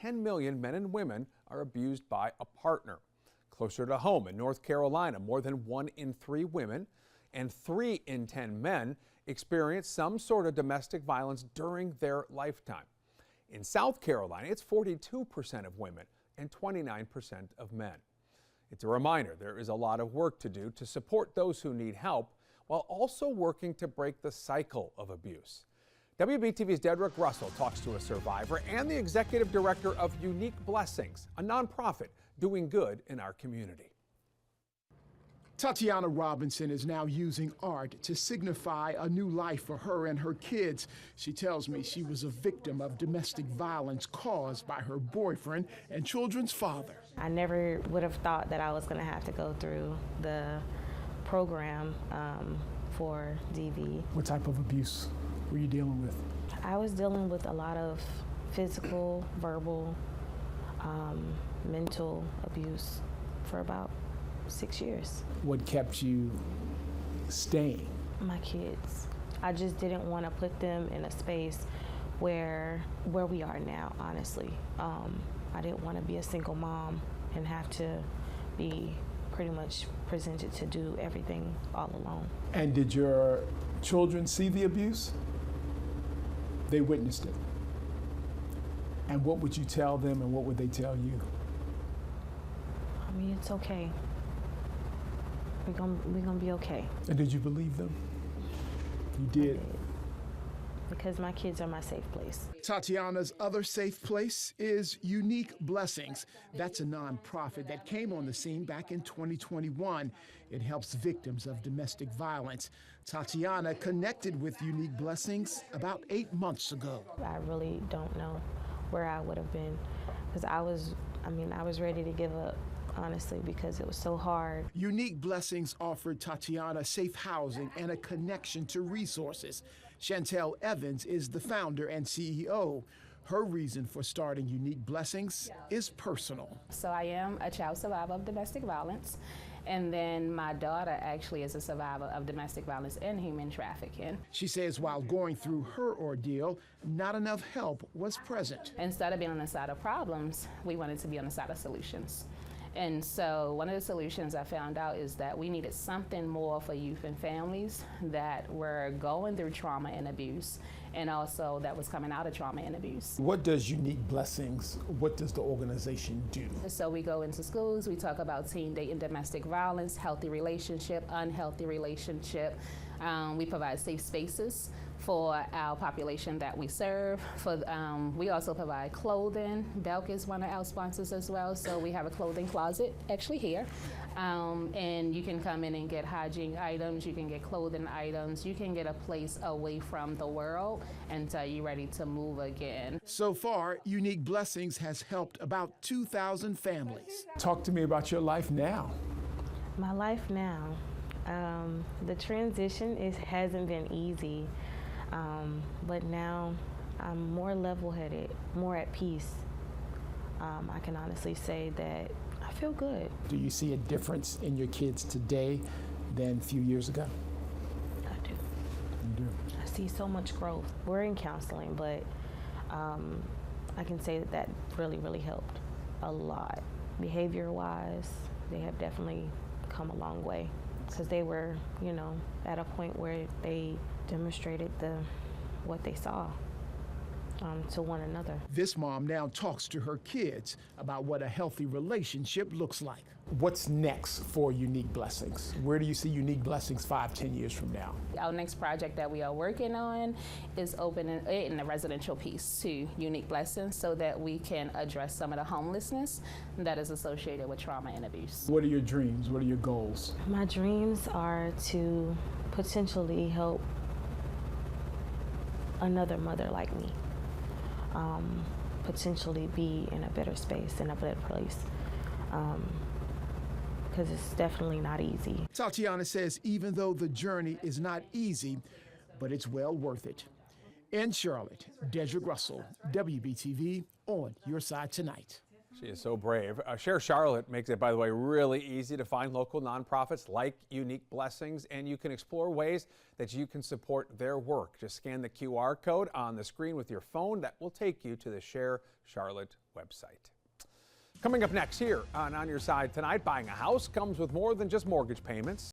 10 million men and women are abused by a partner. Closer to home in North Carolina, more than 1 in 3 women and 3 in 10 men experience some sort of domestic violence during their lifetime. In South Carolina, it's 42% of women and 29% of men. It's a reminder there is a lot of work to do to support those who need help while also working to break the cycle of abuse. WBTV's Dedrick Russell talks to a survivor and the executive director of Unique Blessings, a nonprofit doing good in our community. Tatiana Robinson is now using art to signify a new life for her and her kids. She tells me she was a victim of domestic violence caused by her boyfriend and children's father. I never would have thought that I was going to have to go through the program for DV. What type of abuse were you dealing with? I was dealing with a lot of physical, verbal, mental abuse for about 6 years. What kept you staying? My kids. I just didn't want to put them in a space where we are now, honestly. I didn't want to be a single mom and have to be pretty much presented to do everything all alone. And did your children see the abuse? They witnessed it. And what would you tell them and what would they tell you? I mean, it's okay. We're gonna be okay. And did you believe them? You did. I did. Because my kids are my safe place. Tatiana's other safe place is Unique Blessings. That's a nonprofit that came on the scene back in 2021. It helps victims of domestic violence. Tatiana connected with Unique Blessings about 8 months ago. I really don't know where I would have been, because I was ready to give up, honestly, because it was so hard. Unique Blessings offered Tatiana safe housing and a connection to resources. Chantel Evans is the founder and CEO. Her reason for starting Unique Blessings is personal. So I am a child survivor of domestic violence, and then my daughter actually is a survivor of domestic violence and human trafficking. She says while going through her ordeal, not enough help was present. Instead of being on the side of problems, we wanted to be on the side of solutions. And so one of the solutions I found out is that we needed something more for youth and families that were going through trauma and abuse, and also that was coming out of trauma and abuse. What does Unique Blessings, what does the organization do? So we go into schools, we talk about teen dating, domestic violence, healthy relationship, unhealthy relationship. We provide safe spaces for our population that we serve. We also provide clothing. Belk is one of our sponsors as well, so we have a clothing closet actually here. And you can come in and get hygiene items, you can get clothing items, you can get a place away from the world until you're ready to move again. So far, Unique Blessings has helped about 2,000 families. Talk to me about your life now. My life now, the transition hasn't been easy, but now I'm more level-headed, more at peace. I can honestly say that I feel good. Do you see a difference in your kids today than a few years ago? I do. You do? I see so much growth. We're in counseling, but I can say that really, really helped a lot. Behavior-wise, they have definitely come a long way, because they were, at a point where they demonstrated what they saw to one another. This mom now talks to her kids about what a healthy relationship looks like. What's next for Unique Blessings? Where do you see Unique Blessings 5-10 years from now? Our next project that we are working on is opening in a residential piece to Unique Blessings so that we can address some of the homelessness that is associated with trauma and abuse. What are your dreams? What are your goals? My dreams are to potentially help another mother like me. Potentially be in a better space, in a better place, because it's definitely not easy. Tatiana says even though the journey is not easy, but it's well worth it. In Charlotte, Dedrick Russell, WBTV, on your side tonight. She is so brave. Share Charlotte makes it, by the way, really easy to find local nonprofits like Unique Blessings, and you can explore ways that you can support their work. Just scan the QR code on the screen with your phone. That will take you to the Share Charlotte website. Coming up next here on Your Side Tonight, buying a house comes with more than just mortgage payments.